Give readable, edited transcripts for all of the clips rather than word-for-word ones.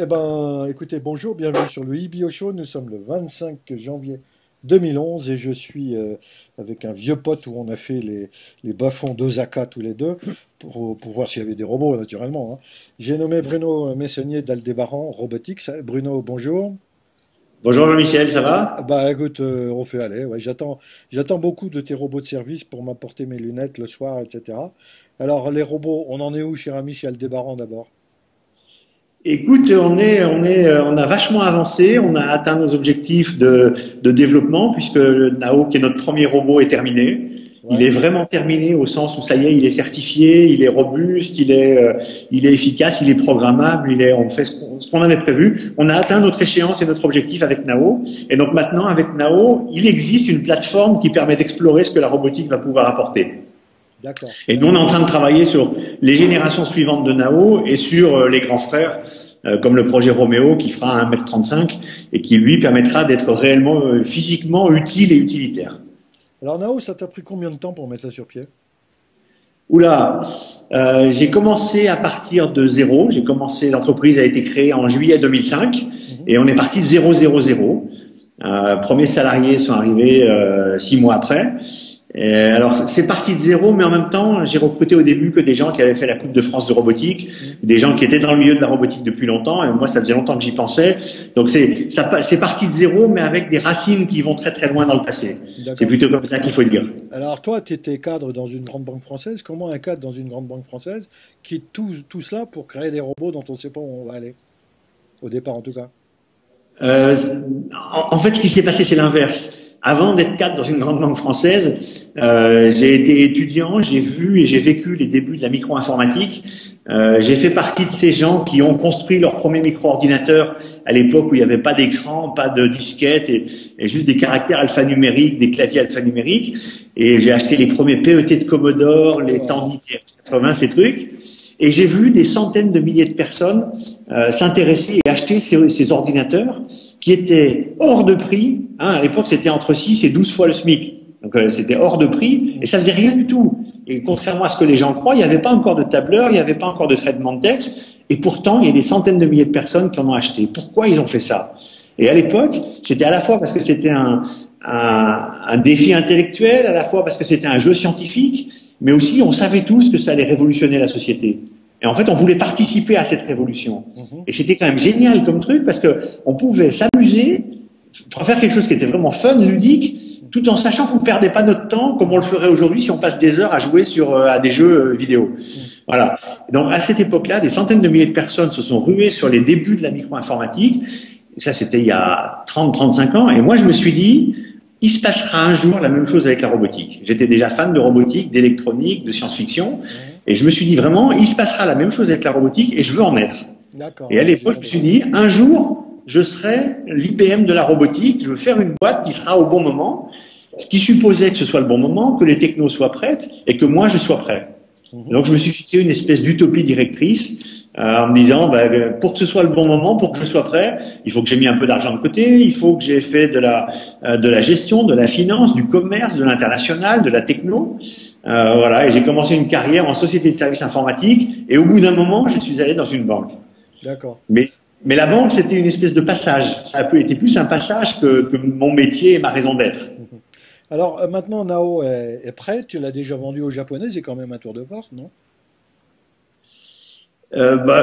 Eh ben, écoutez, bonjour, bienvenue sur le IBio Show. Nous sommes le 25 janvier 2011 et je suis avec un vieux pote où on a fait les bas-fonds d'Osaka tous les deux pour voir s'il y avait des robots, naturellement, hein. J'ai nommé Bruno Messonnier d'Aldébaran Robotics. Bruno, bonjour. Bonjour Jean-Michel, ça va? Bah écoute, on fait aller. Ouais, j'attends beaucoup de tes robots de service pour m'apporter mes lunettes le soir, etc. Alors, les robots, on en est où, cher ami, chez Aldébaran d'abord? Écoute, on a vachement avancé, on a atteint nos objectifs de développement puisque le Nao, qui est notre premier robot, est terminé. Il Ouais. est vraiment terminé au sens où ça y est, il est certifié, il est robuste, il est efficace, il est programmable, on fait ce qu'on avait prévu. On a atteint notre échéance et notre objectif avec Nao. Et donc maintenant, avec Nao, il existe une plateforme qui permet d'explorer ce que la robotique va pouvoir apporter. D'accord. Et nous, on est en train de travailler sur les générations suivantes de Nao et sur les grands frères, comme le projet Roméo qui fera 1,35 m et qui, lui, permettra d'être réellement physiquement utile et utilitaire. Alors, Nao, ça t'a pris combien de temps pour mettre ça sur pied? Oula, j'ai commencé à partir de zéro. L'entreprise a été créée en juillet 2005 Mhm. et on est parti de 000. Premiers salariés sont arrivés 6 mois après. Alors, c'est parti de zéro, mais en même temps, j'ai recruté au début que des gens qui avaient fait la Coupe de France de robotique, Mhm. des gens qui étaient dans le milieu de la robotique depuis longtemps, et moi, ça faisait longtemps que j'y pensais. Donc, c'est parti de zéro, mais avec des racines qui vont très très loin dans le passé. C'est D'accord. plutôt comme ça qu'il faut le dire. Alors, toi, tu étais cadre dans une grande banque française. Comment un cadre dans une grande banque française quitte tout cela pour créer des robots dont on ne sait pas où on va aller? Au départ, en tout cas. Euh, En fait, ce qui s'est passé, c'est l'inverse. Avant d'être cadre dans une grande banque française, j'ai été étudiant, j'ai vu et j'ai vécu les débuts de la micro-informatique. J'ai fait partie de ces gens qui ont construit leur premier micro-ordinateur à l'époque où il n'y avait pas d'écran, pas de disquette et juste des caractères alphanumériques, des claviers alphanumériques. Et j'ai acheté les premiers PET de Commodore, les Wow. Tandy TX-80, ces trucs. Et j'ai vu des centaines de milliers de personnes s'intéresser et acheter ces ordinateurs qui étaient hors de prix. Hein, à l'époque, c'était entre 6 et 12 fois le SMIC. Donc, c'était hors de prix et ça faisait rien du tout. Et contrairement à ce que les gens croient, il n'y avait pas encore de tableur, il n'y avait pas encore de traitement de texte. Et pourtant, il y a des centaines de milliers de personnes qui en ont acheté. Pourquoi ils ont fait ça? Et à l'époque, c'était à la fois parce que c'était un défi intellectuel, à la fois parce que c'était un jeu scientifique, mais aussi on savait tous que ça allait révolutionner la société. Et en fait, on voulait participer à cette révolution. Mhm. Et c'était quand même génial comme truc parce que on pouvait s'amuser pour faire quelque chose qui était vraiment fun, ludique, tout en sachant qu'on ne perdait pas notre temps comme on le ferait aujourd'hui si on passe des heures à jouer à des jeux vidéo. Mhm. Voilà. Donc à cette époque-là, des centaines de milliers de personnes se sont ruées sur les débuts de la micro-informatique. Et ça, c'était il y a 30-35 ans. Et moi, je me suis dit, il se passera un jour la même chose avec la robotique. J'étais déjà fan de robotique, d'électronique, de science-fiction. Mhm. Et je me suis dit vraiment, il se passera la même chose avec la robotique et je veux en être. D'accord, Et à ouais, l'époque, je me suis dit, un jour, je serai l'IBM de la robotique, je veux faire une boîte qui sera au bon moment, ce qui supposait que ce soit le bon moment, que les technos soient prêtes et que moi, je sois prêt. Et Mhm. donc, je me suis fixé une espèce d'utopie directrice en me disant, pour que ce soit le bon moment, pour que je sois prêt, il faut que j'ai mis un peu d'argent de côté, il faut que j'ai fait de la gestion, de la finance, du commerce, de l'international, de la techno. Voilà, et j'ai commencé une carrière en société de services informatiques et au bout d'un moment, je suis allé dans une banque. D'accord. Mais, mais la banque, c'était une espèce de passage. Ça a été plus un passage que mon métier et ma raison d'être. Mhm. Alors, maintenant, Nao est prêt. Tu l'as déjà vendu aux Japonais. C'est quand même un tour de force, non? Bah,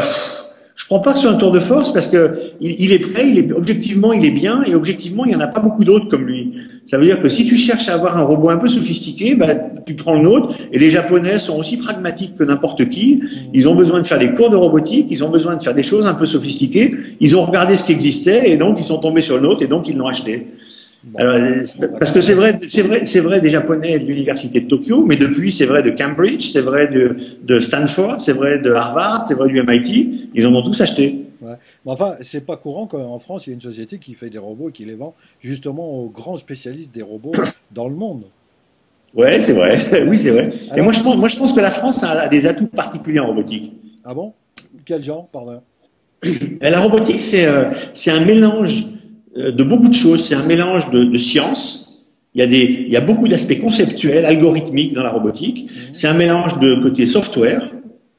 je crois pas que ce soit un tour de force parce que il est prêt, objectivement il est bien et objectivement il y en a pas beaucoup d'autres comme lui. Ça veut dire que si tu cherches à avoir un robot un peu sophistiqué, bah, tu prends le nôtre. Et les Japonais sont aussi pragmatiques que n'importe qui. Mhm. Ils ont besoin de faire des cours de robotique, ils ont besoin de faire des choses un peu sophistiquées. Ils ont regardé ce qui existait et donc ils sont tombés sur le nôtre et donc ils l'ont acheté. Bon, Alors, bon, bah, parce tant que mieux. c'est vrai des Japonais de l'université de Tokyo, mais depuis c'est vrai de Cambridge, c'est vrai de Stanford, c'est vrai de Harvard, c'est vrai du MIT, ils en ont tous acheté. Ouais. Mais enfin, c'est pas courant qu'en France, il y ait une société qui fait des robots et qui les vend justement aux grands spécialistes des robots dans le monde. Ouais, c'est vrai, oui c'est vrai. Et Alors, moi je pense que la France a des atouts particuliers en robotique. ah bon? Quel genre, pardon? Et la robotique c'est un mélange de beaucoup de choses, c'est un mélange de sciences. Il y a beaucoup d'aspects conceptuels, algorithmiques dans la robotique. Mhm. C'est un mélange de côté software.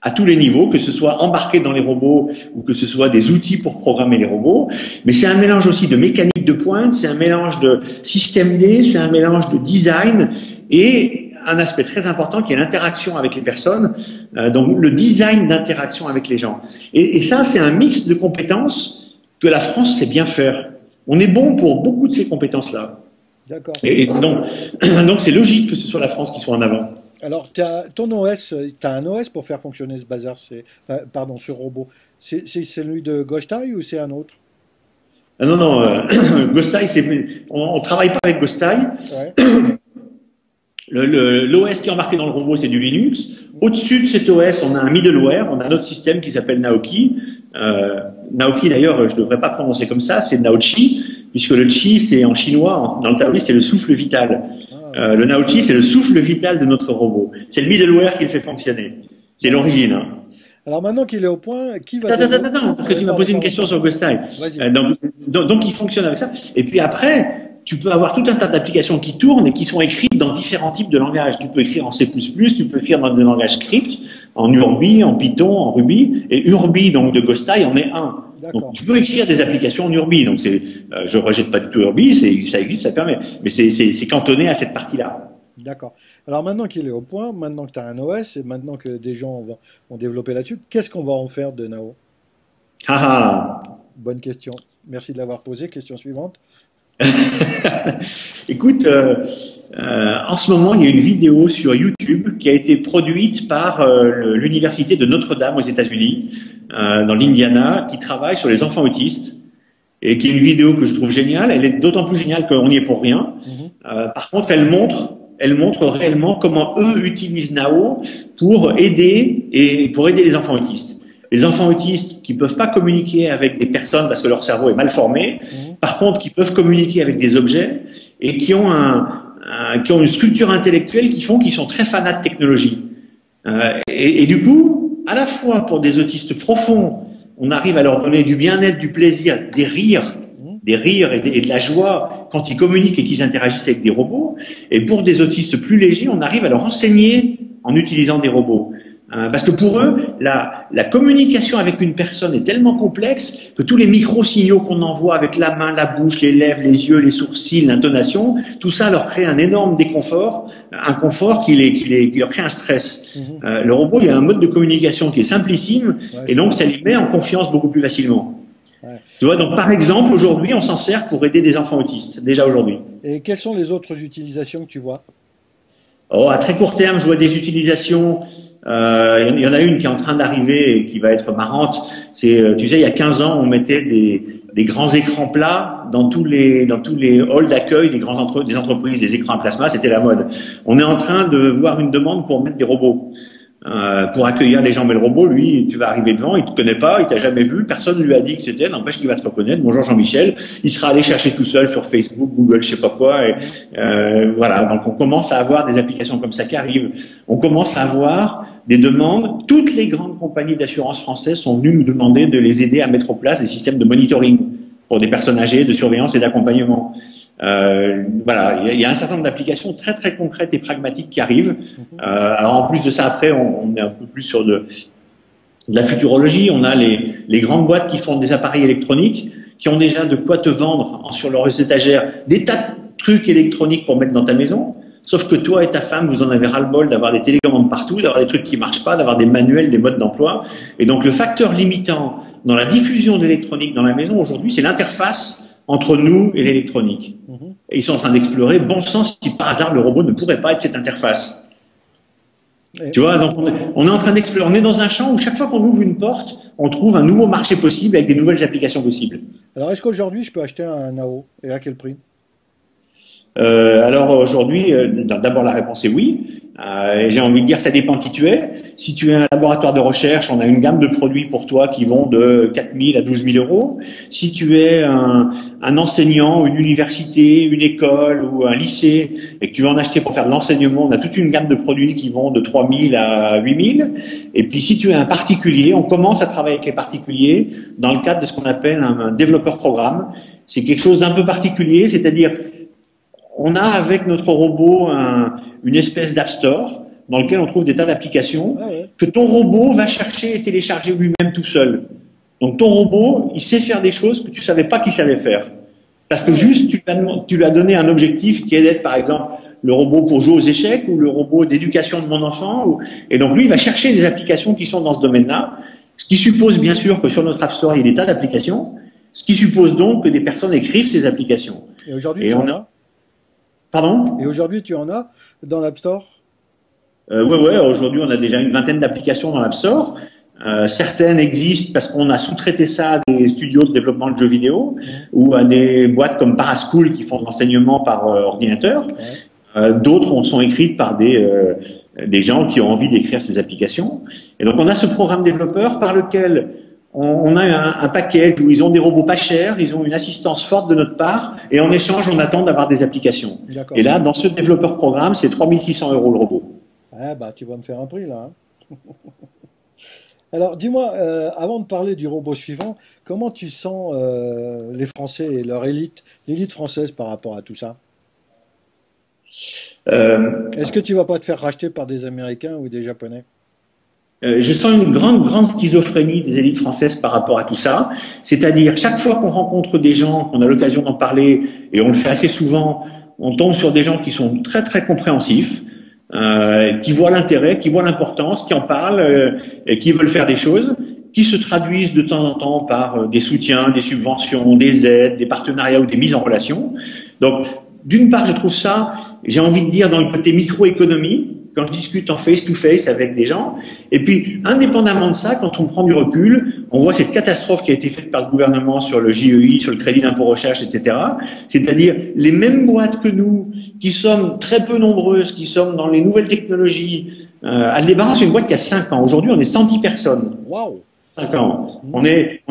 à tous les niveaux, que ce soit embarqué dans les robots ou que ce soit des outils pour programmer les robots. Mais c'est un mélange aussi de mécanique de pointe, c'est un mélange de système D, c'est un mélange de design et un aspect très important qui est l'interaction avec les personnes, donc le design d'interaction avec les gens. Et ça, c'est un mix de compétences que la France sait bien faire. On est bon pour beaucoup de ces compétences-là. D'accord. Et donc c'est logique que ce soit la France qui soit en avant. Alors, ton OS, tu as un OS pour faire fonctionner ce bazar, pardon, ce robot. C'est celui de Ghost-Eye ou c'est un autre? Non, non, Ghost-Eye, on travaille pas avec Ghost-Eye. Ouais. L'OS qui est embarqué dans le robot, c'est du Linux. Au-dessus de cet OS, on a un middleware, on a un autre système qui s'appelle Naoki. Naoki, d'ailleurs, je ne devrais pas prononcer comme ça, c'est Naochi, puisque le chi, c'est en chinois, dans le taoïsme, c'est le souffle vital. Le Naochi, c'est le souffle vital de notre robot. C'est le middleware qui le fait fonctionner. C'est l'origine. Hein. Alors maintenant qu'il est au point, qui va... Attends, parce que tu m'as posé une question sur Ghost-Eye. Donc, il fonctionne avec ça. Et puis après, tu peux avoir tout un tas d'applications qui tournent et qui sont écrites dans différents types de langages. Tu peux écrire en C++, tu peux écrire dans des langages script, en Urbi, en Python, en Ruby. Et Urbi, donc de Ghost-Eye, en est un. Donc, tu peux écrire des applications en Urbi. Donc, je rejette pas du tout Urbi, ça existe, ça permet. Mais c'est cantonné à cette partie-là. D'accord. Alors maintenant qu'il est au point, maintenant que tu as un OS et maintenant que des gens vont développer là-dessus, qu'est-ce qu'on va en faire de Nao? Bonne question. Merci de l'avoir posée. Question suivante. Écoute, en ce moment, il y a une vidéo sur YouTube qui a été produite par l'université de Notre-Dame aux États-Unis, dans l'Indiana, qui travaille sur les enfants autistes et qui est une vidéo que je trouve géniale. Elle est d'autant plus géniale qu'on n'y est pour rien. Par contre, elle montre réellement comment eux utilisent Nao pour aider les enfants autistes. Les enfants autistes qui peuvent pas communiquer avec des personnes parce que leur cerveau est mal formé, par contre qui peuvent communiquer avec des objets et qui ont une structure intellectuelle qui font qu'ils sont très fanats de technologie. Et du coup, à la fois pour des autistes profonds, on arrive à leur donner du bien-être, du plaisir, des rires et de la joie quand ils communiquent et qu'ils interagissent avec des robots. Et pour des autistes plus légers, on arrive à leur enseigner en utilisant des robots. Parce que pour eux, la communication avec une personne est tellement complexe que tous les micro-signaux qu'on envoie avec la main, la bouche, les lèvres, les yeux, les sourcils, l'intonation, tout ça leur crée un énorme déconfort, un confort qui leur crée un stress. Le robot, il y a un mode de communication qui est simplissime et donc ça les met en confiance beaucoup plus facilement. Tu vois, donc par exemple, aujourd'hui, on s'en sert pour aider des enfants autistes, déjà aujourd'hui. Et quelles sont les autres utilisations que tu vois? À très court terme, je vois des utilisations. Il y en a une qui est en train d'arriver et qui va être marrante. C'est, tu sais, il y a 15 ans, on mettait des grands écrans plats dans tous les halls d'accueil des entreprises, des écrans à plasma. C'était la mode. On est en train de voir une demande pour mettre des robots. Pour accueillir les gens, mais le robot, lui, tu vas arriver devant, il te connaît pas, il t'a jamais vu, personne lui a dit que c'était, n'empêche qu'il va te reconnaître. Bonjour Jean-Michel, il sera allé chercher tout seul sur Facebook, Google, je sais pas quoi, et voilà. Donc on commence à avoir des applications comme ça qui arrivent. On commence à avoir des demandes. Toutes les grandes compagnies d'assurance françaises sont venues nous demander de les aider à mettre en place des systèmes de monitoring pour des personnes âgées, de surveillance et d'accompagnement. Voilà, il y a un certain nombre d'applications très très concrètes et pragmatiques qui arrivent. Alors en plus de ça, après, on est un peu plus sur de la futurologie. On a les grandes boîtes qui font des appareils électroniques, qui ont déjà de quoi te vendre sur leurs étagères des tas de trucs électroniques pour mettre dans ta maison. Sauf que toi et ta femme, vous en avez ras-le-bol d'avoir des télécommandes partout, d'avoir des trucs qui marchent pas, d'avoir des manuels, des modes d'emploi. Et donc le facteur limitant dans la diffusion d'électronique dans la maison aujourd'hui, c'est l'interface entre nous et l'électronique. Et ils sont en train d'explorer, bon sens, si par hasard le robot ne pourrait pas être cette interface. Tu vois, donc on est en train d'explorer, on est dans un champ où chaque fois qu'on ouvre une porte, on trouve un nouveau marché possible avec des nouvelles applications possibles. Alors est-ce qu'aujourd'hui je peux acheter un Nao et à quel prix? Alors aujourd'hui, d'abord la réponse est oui. Et j'ai envie de dire, ça dépend qui tu es. Si tu es un laboratoire de recherche, on a une gamme de produits pour toi qui vont de 4 000 à 12 000 euros. Si tu es un enseignant, une université, une école ou un lycée et que tu veux en acheter pour faire de l'enseignement, on a toute une gamme de produits qui vont de 3 000 à 8 000. Et puis si tu es un particulier, on commence à travailler avec les particuliers dans le cadre de ce qu'on appelle un développeur programme. C'est quelque chose d'un peu particulier, c'est-à-dire on a avec notre robot une espèce d'App Store dans lequel on trouve des tas d'applications Ah ouais. que ton robot va chercher et télécharger lui-même tout seul. Donc ton robot, il sait faire des choses que tu savais pas qu'il savait faire. Parce que juste, tu lui as donné un objectif qui est d'être, par exemple, le robot pour jouer aux échecs ou le robot d'éducation de mon enfant. Et donc lui, il va chercher des applications qui sont dans ce domaine-là. Ce qui suppose bien sûr que sur notre App Store, il y a des tas d'applications. Ce qui suppose donc que des personnes écrivent ces applications. Et aujourd'hui, tu en as? Pardon? Et aujourd'hui, tu en as dans l'App Store? Ouais. Aujourd'hui, on a déjà une vingtaine d'applications dans l'App Store. Certaines existent parce qu'on a sous-traité ça à des studios de développement de jeux vidéo ou à des boîtes comme Paraschool qui font de l'enseignement par ordinateur. D'autres sont écrites par des gens qui ont envie d'écrire ces applications. Et donc, on a ce programme développeur par lequel on a un package où ils ont des robots pas chers, ils ont une assistance forte de notre part, et en échange, on attend d'avoir des applications. Et là, dans ce développeur programme, c'est 3600 € le robot. Ah bah, tu vas me faire un prix là. Hein. Alors, dis-moi, avant de parler du robot suivant, comment tu sens les Français et leur élite, l'élite française par rapport à tout ça? Est-ce que tu vas pas te faire racheter par des Américains ou des Japonais? Je sens une grande schizophrénie des élites françaises par rapport à tout ça. C'est-à-dire, chaque fois qu'on rencontre des gens, qu'on a l'occasion d'en parler, et on le fait assez souvent, on tombe sur des gens qui sont très compréhensifs, qui voient l'intérêt, qui voient l'importance, qui en parlent, et qui veulent faire des choses, qui se traduisent de temps en temps par des soutiens, des subventions, des aides, des partenariats ou des mises en relation. Donc, d'une part, je trouve ça, j'ai envie de dire, dans le côté microéconomie, quand je discute en face-to-face avec des gens. Et puis, indépendamment de ça, quand on prend du recul, on voit cette catastrophe qui a été faite par le gouvernement sur le JEI, sur le crédit d'impôt recherche, etc. C'est-à-dire les mêmes boîtes que nous, qui sommes très peu nombreuses, qui sommes dans les nouvelles technologies. Aldebaran, c'est une boîte qui a 5 ans. Aujourd'hui, on est 110 personnes. Waouh! 5 ans. On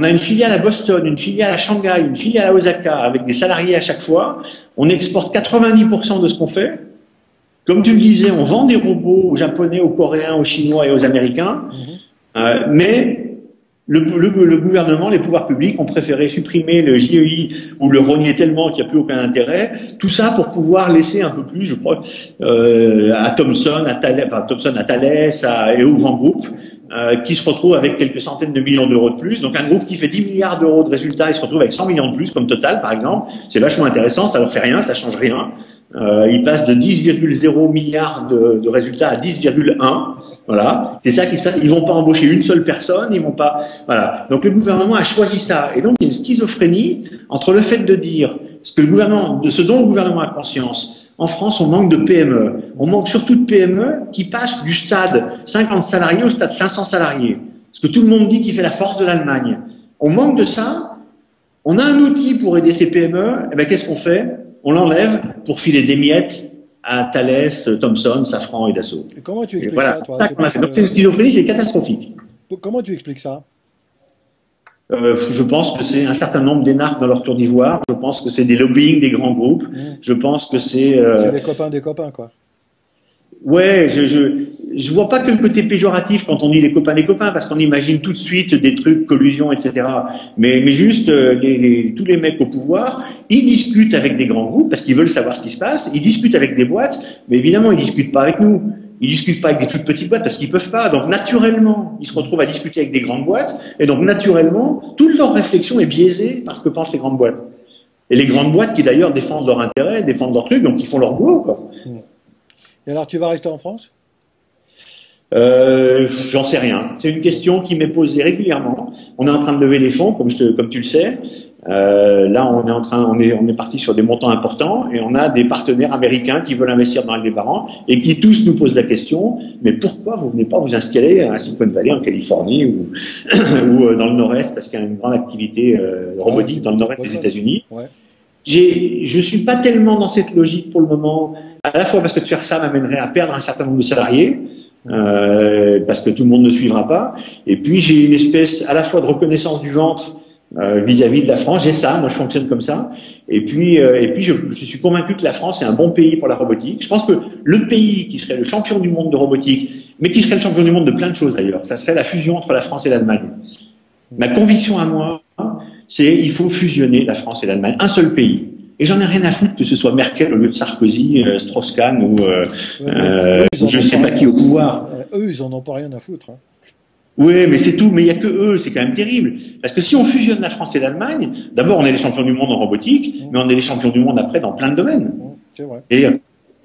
a une filiale à Boston, une filiale à Shanghai, une filiale à Osaka, avec des salariés à chaque fois. On exporte 90% de ce qu'on fait. Comme tu le disais, on vend des robots aux Japonais, aux Coréens, aux Chinois et aux Américains, mais le gouvernement, les pouvoirs publics ont préféré supprimer le JEI ou le rogner tellement qu'il n'y a plus aucun intérêt. Tout ça pour pouvoir laisser un peu plus, je crois, à Thomson, à Thales et aux grands groupes qui se retrouvent avec quelques centaines de millions d'euros de plus. Donc un groupe qui fait 10 milliards d'euros de résultats, il se retrouve avec 100 millions de plus, comme Total par exemple. C'est vachement intéressant, ça leur fait rien, ça change rien. Ils passent de 10,0 milliards de résultats à 10,1. Voilà, c'est ça qui se passe. Ils vont pas embaucher une seule personne, ils vont pas. Voilà. Donc le gouvernement a choisi ça, et donc il y a une schizophrénie entre le fait de dire ce dont le gouvernement a conscience. En France, on manque de PME. On manque surtout de PME qui passent du stade 50 salariés au stade 500 salariés. Ce que tout le monde dit qui fait la force de l'Allemagne. On manque de ça. On a un outil pour aider ces PME. Et ben qu'est-ce qu'on fait? On l'enlève pour filer des miettes à Thales, Thomson, Safran et Dassault. Et comment tu expliques voilà, ça, toi? C'est ça qu'on a fait. Donc c'est une schizophrénie, c'est catastrophique. Comment tu expliques ça? Je pense que c'est un certain nombre d'énarques dans leur tour d'ivoire. Je pense que c'est des lobbying des grands groupes. Je pense que c'est... C'est des copains des copains, quoi. Ouais, je vois pas que le côté péjoratif quand on dit les copains, parce qu'on imagine tout de suite des trucs, collusion, etc. Mais juste, tous les mecs au pouvoir, ils discutent avec des grands groupes parce qu'ils veulent savoir ce qui se passe. Ils discutent avec des boîtes, mais évidemment, ils discutent pas avec nous. Ils discutent pas avec des toutes petites boîtes parce qu'ils peuvent pas. Donc, naturellement, ils se retrouvent à discuter avec des grandes boîtes. Et donc, naturellement, toute leur réflexion est biaisée par ce que pensent les grandes boîtes. Et les grandes boîtes qui, d'ailleurs, défendent leur intérêt, défendent leur truc, donc ils font leur boulot, quoi. Et alors, tu vas rester en France? J'en sais rien. C'est une question qui m'est posée régulièrement. On est en train de lever des fonds, comme tu le sais. Là, on est parti sur des montants importants et on a des partenaires américains qui veulent investir dans Aldebaran et qui tous nous posent la question, mais pourquoi vous venez pas vous installer à Silicon Valley en Californie ou dans le Nord-Est parce qu'il y a une grande activité robotique dans le Nord-Est des États-Unis. Ouais. Je suis pas tellement dans cette logique pour le moment, à la fois parce que de faire ça m'amènerait à perdre un certain nombre de salariés, parce que tout le monde ne suivra pas, et puis j'ai une espèce à la fois de reconnaissance du ventre vis-à-vis de la France. J'ai ça, moi je fonctionne comme ça, et puis je suis convaincu que la France est un bon pays pour la robotique. Je pense que le pays qui serait le champion du monde de robotique, mais qui serait le champion du monde de plein de choses d'ailleurs, ça serait la fusion entre la France et l'Allemagne. Ma conviction à moi, c'est il faut fusionner la France et l'Allemagne, un seul pays. Et j'en ai rien à foutre que ce soit Merkel au lieu de Sarkozy, Strauss-Kahn ou je sais pas qui au pouvoir. Eux, ils en ont pas rien à foutre. Hein. Oui, mais c'est tout. Mais il y a que eux, c'est quand même terrible. Parce que si on fusionne la France et l'Allemagne, d'abord on est les champions du monde en robotique, mais on est les champions du monde après dans plein de domaines. C'est vrai.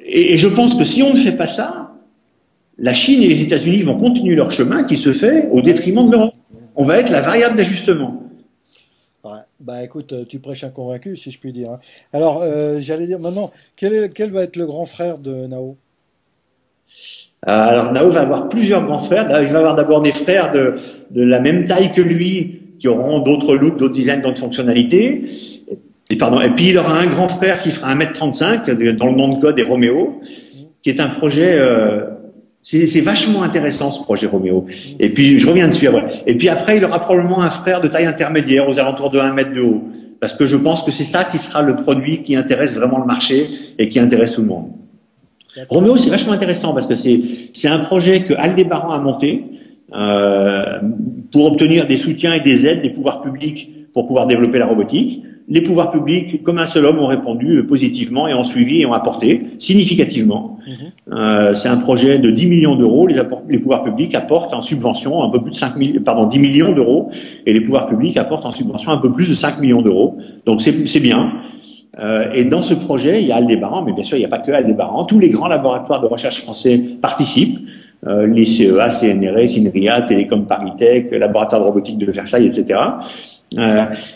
Et je pense que si on ne fait pas ça, la Chine et les États-Unis vont continuer leur chemin qui se fait au détriment de l'Europe. On va être la variable d'ajustement. Ouais. Bah écoute, tu prêches un convaincu, si je puis dire. Hein. Alors, j'allais dire maintenant, quel va être le grand frère de Nao? Alors Nao va avoir plusieurs grands frères. Là, il va avoir d'abord des frères de la même taille que lui, qui auront d'autres looks, d'autres designs, d'autres fonctionnalités. Et puis il aura un grand frère qui fera 1m35, dans le nom de code est Roméo, qui est un projet... c'est vachement intéressant ce projet Roméo. Et puis je reviens dessus après. Et puis après il aura probablement un frère de taille intermédiaire aux alentours de 1 mètre de haut. Parce que je pense que c'est ça qui sera le produit qui intéresse vraiment le marché et qui intéresse tout le monde. Roméo, c'est vachement intéressant parce que c'est un projet que Aldébaran a monté pour obtenir des soutiens et des aides des pouvoirs publics pour pouvoir développer la robotique. Les pouvoirs publics, comme un seul homme, ont répondu positivement et ont suivi et ont apporté significativement. C'est un projet de 10 millions d'euros. Les pouvoirs publics apportent en subvention un peu plus de 10 millions d'euros et les pouvoirs publics apportent en subvention un peu plus de 5 millions d'euros. Donc c'est bien. Et dans ce projet, il y a Aldébaran, mais bien sûr, il n'y a pas que Aldébaran. Tous les grands laboratoires de recherche français participent. Les CEA, CNRS, INRIA, Télécom Paris-Tech, Laboratoire de robotique de Versailles, etc.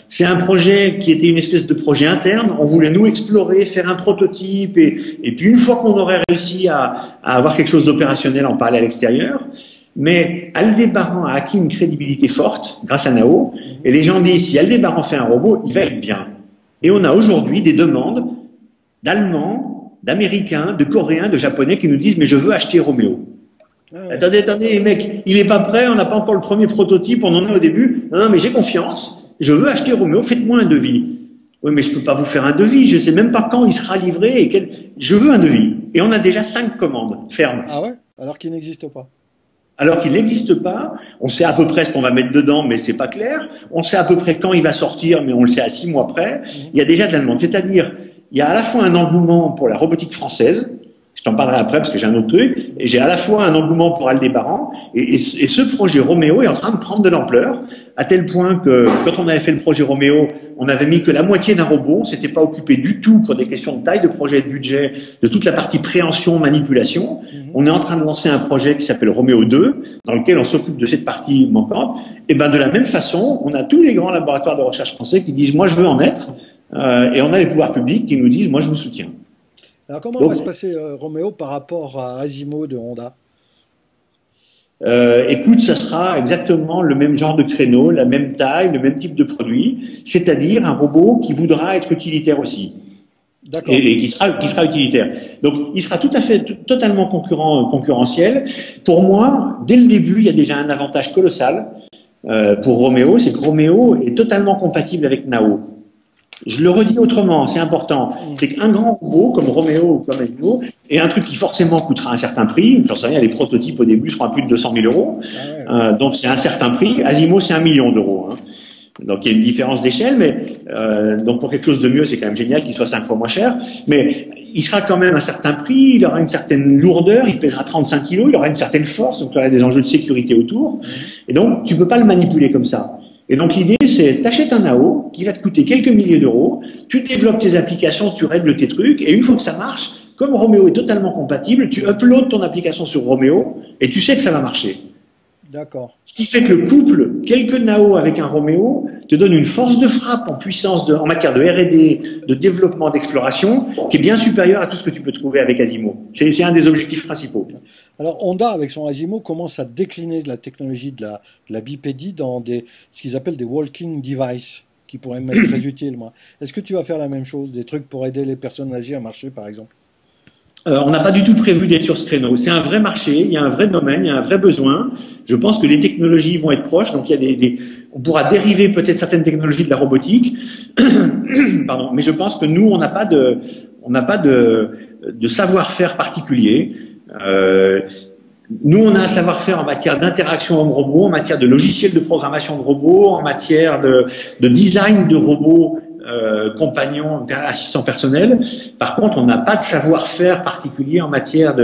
C'est un projet qui était une espèce de projet interne. On voulait nous explorer, faire un prototype, et puis une fois qu'on aurait réussi à avoir quelque chose d'opérationnel, en parler à l'extérieur. Mais Aldébaran a acquis une crédibilité forte grâce à Nao. Et les gens disent, si Aldébaran fait un robot, il va être bien. Et on a aujourd'hui des demandes d'Allemands, d'Américains, de Coréens, de Japonais qui nous disent « mais je veux acheter Roméo ». Attendez, mec, il n'est pas prêt, on n'a pas encore le premier prototype, on en est au début. Non, mais j'ai confiance, je veux acheter Roméo, faites-moi un devis. Oui, mais je ne peux pas vous faire un devis, je ne sais même pas quand il sera livré. Je veux un devis. Et on a déjà 5 commandes fermes. Ah ouais? Alors qu'il n'existe pas. Alors qu'il n'existe pas, on sait à peu près ce qu'on va mettre dedans, mais c'est pas clair. On sait à peu près quand il va sortir, mais on le sait à 6 mois près. Il y a déjà de la demande. C'est-à-dire, il y a à la fois un engouement pour la robotique française, je t'en parlerai après parce que j'ai un autre truc, et j'ai à la fois un engouement pour Aldébaran, et ce projet Roméo est en train de prendre de l'ampleur, à tel point que quand on avait fait le projet Roméo, on avait mis que la moitié d'un robot, on s'était pas occupé du tout pour des questions de taille de projet, de budget, de toute la partie préhension, manipulation. On est en train de lancer un projet qui s'appelle Roméo 2, dans lequel on s'occupe de cette partie manquante. Et ben de la même façon, on a tous les grands laboratoires de recherche français qui disent moi je veux en être, et on a les pouvoirs publics qui nous disent moi je vous soutiens. Alors comment va se passer Roméo par rapport à Asimo de Honda? Écoute, ça sera exactement le même genre de créneau, la même taille, le même type de produit, c'est-à-dire un robot qui voudra être utilitaire aussi. Et qui sera utilitaire. Donc, il sera tout à fait, totalement concurrentiel. Pour moi, dès le début, il y a déjà un avantage colossal pour Roméo, c'est que Roméo est totalement compatible avec Nao. Je le redis autrement, c'est important. C'est qu'un grand robot comme Roméo ou comme Asimo est un truc qui forcément coûtera un certain prix. J'en sais rien, les prototypes au début seront à plus de 200 000 euros. Donc c'est un certain prix. Asimo, c'est 1 million d'euros. Hein. Donc il y a une différence d'échelle, mais donc pour quelque chose de mieux, c'est quand même génial qu'il soit 5 fois moins cher. Mais il sera quand même à un certain prix, il aura une certaine lourdeur, il pèsera 35 kilos, il aura une certaine force, donc il y aura des enjeux de sécurité autour. Et donc tu peux pas le manipuler comme ça. Et donc l'idée, c'est t'achètes un Nao qui va te coûter quelques milliers d'euros, tu développes tes applications, tu règles tes trucs, et une fois que ça marche, comme Roméo est totalement compatible, tu uploads ton application sur Roméo, et tu sais que ça va marcher. D'accord. Ce qui fait que le couple, quelques Nao avec un Roméo, te donne une force de frappe en puissance en matière de R&D, de développement, d'exploration, qui est bien supérieure à tout ce que tu peux trouver avec Asimo. C'est un des objectifs principaux. Alors Honda, avec son Asimo, commence à décliner la technologie de la bipédie dans ce qu'ils appellent des walking devices, qui pourraient m'être très utiles. Est-ce que tu vas faire la même chose, des trucs pour aider les personnes âgées à marcher, par exemple? On n'a pas du tout prévu d'être sur ce créneau. C'est un vrai marché, il y a un vrai domaine, il y a un vrai besoin. Je pense que les technologies vont être proches, donc on pourra dériver peut-être certaines technologies de la robotique. Pardon, mais je pense que nous, on n'a pas de savoir-faire particulier. Nous, on a un savoir-faire en matière d'interaction homme-robot, en matière de logiciels de programmation de robots, en matière de design de robots compagnons, assistants personnels. Par contre, on n'a pas de savoir-faire particulier en matière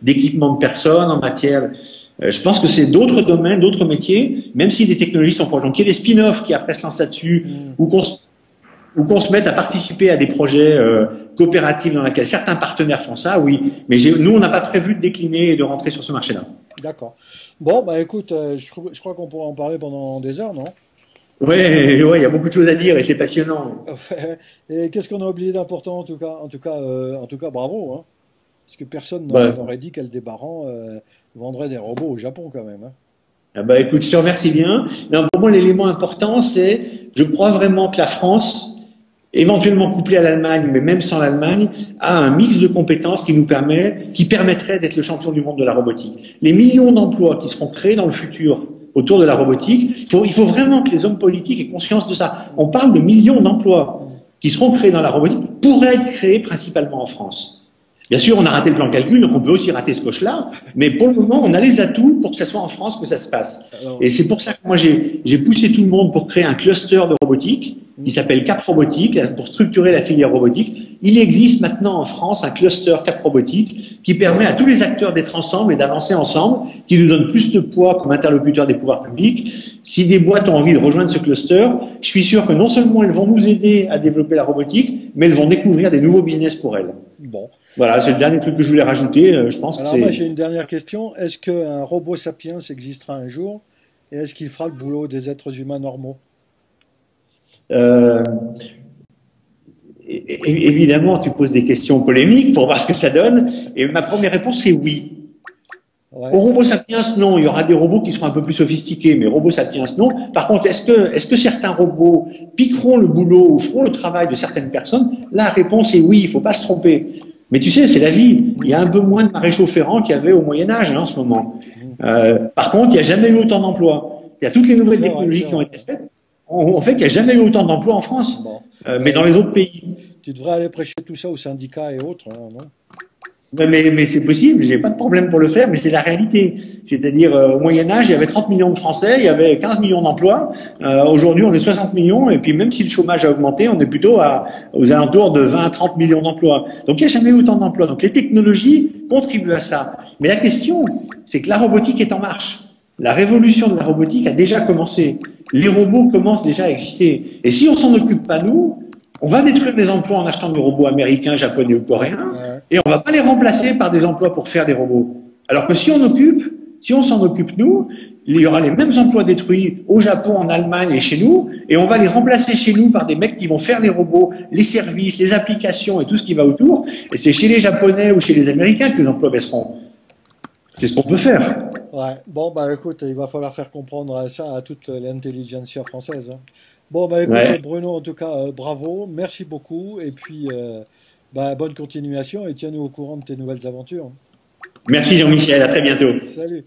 d'équipement de personnes, en matière... je pense que c'est d'autres domaines, d'autres métiers, même si les technologies sont proches. Donc il y a des spin-offs qui après se lancent là-dessus, ou qu'on se mette à participer à des projets coopératifs dans lesquels certains partenaires font ça, oui. Mais nous, on n'a pas prévu de décliner et de rentrer sur ce marché-là. D'accord. Bon, bah écoute, je crois qu'on pourrait en parler pendant des heures, non? Ouais, il y a beaucoup de choses à dire et c'est passionnant. Et qu'est-ce qu'on a oublié d'important en tout cas? En tout cas, bravo, hein. Parce que personne Bah, n'aurait dit qu'Aldébaran vendrait des robots au Japon quand même, hein. ah bah écoute, je te remercie bien. Non, pour moi, l'élément important, c'est, je crois vraiment que la France, éventuellement couplée à l'Allemagne, mais même sans l'Allemagne, a un mix de compétences qui permettrait d'être le champion du monde de la robotique. Les millions d'emplois qui seront créés dans le futur autour de la robotique, il faut vraiment que les hommes politiques aient conscience de ça. On parle de millions d'emplois qui seront créés dans la robotique, pourraient être créés principalement en France. Bien sûr, on a raté le plan de calcul, donc on peut aussi rater ce coche-là, mais pour le moment, on a les atouts pour que ça soit en France que ça se passe. Alors, Et c'est pour ça que moi, j'ai poussé tout le monde pour créer un cluster de robotique qui s'appelle Cap Robotique, pour structurer la filière robotique. Il existe maintenant en France un cluster Cap Robotique qui permet à tous les acteurs d'être ensemble et d'avancer ensemble, qui nous donne plus de poids comme interlocuteur des pouvoirs publics. Si des boîtes ont envie de rejoindre ce cluster, je suis sûr que non seulement elles vont nous aider à développer la robotique, mais elles vont découvrir des nouveaux business pour elles. bon. Voilà, c'est le dernier truc que je voulais rajouter. Je pense que Alors moi c'est... j'ai une dernière question. Est-ce qu'un robot sapiens existera un jour? Et est-ce qu'il fera le boulot des êtres humains normaux? Euh, évidemment, tu poses des questions polémiques pour voir ce que ça donne. Et ma première réponse, c'est oui. Ouais. Au robot sapiens, non. Il y aura des robots qui seront un peu plus sophistiqués, mais robot sapiens, non. Par contre, est-ce que certains robots piqueront le boulot ou feront le travail de certaines personnes? La réponse est oui, il faut pas se tromper. Mais tu sais, c'est la vie. Il y a un peu moins de maréchaux ferrants qu'il y avait au Moyen-Âge, en ce moment. Par contre, il n'y a jamais eu autant d'emplois. Il y a toutes les nouvelles technologies qui ont été faites. On fait qu'il n'y a jamais eu autant d'emplois en France, Bon. mais dans les autres pays. Tu devrais aller prêcher tout ça aux syndicats et autres, hein, non? Mais c'est possible, j'ai pas de problème pour le faire, mais c'est la réalité. C'est-à-dire, au Moyen-Âge, il y avait 30 millions de Français, il y avait 15 millions d'emplois. Aujourd'hui, on est 60 millions, et puis même si le chômage a augmenté, on est plutôt aux alentours de 20 à 30 millions d'emplois. Donc, il n'y a jamais eu autant d'emplois. Donc, les technologies contribuent à ça. Mais la question, c'est que la robotique est en marche. La révolution de la robotique a déjà commencé. Les robots commencent déjà à exister. Et si on s'en occupe pas, nous, on va détruire des emplois en achetant des robots américains, japonais ou coréens, et on va pas les remplacer par des emplois pour faire des robots. Alors que si on s'en occupe nous, il y aura les mêmes emplois détruits au Japon, en Allemagne et chez nous, et on va les remplacer chez nous par des mecs qui vont faire les robots, les services, les applications et tout ce qui va autour, et c'est chez les Japonais ou chez les Américains que les emplois baisseront. C'est ce qu'on peut faire. Ouais. Bon, bah écoute, il va falloir faire comprendre ça à toute l'intelligentsia française, hein. Bon, bah écoute, Ouais. Bruno, en tout cas, bravo, merci beaucoup, et puis bah, bonne continuation, et tiens-nous au courant de tes nouvelles aventures. Merci Jean-Michel, à très bientôt. Salut.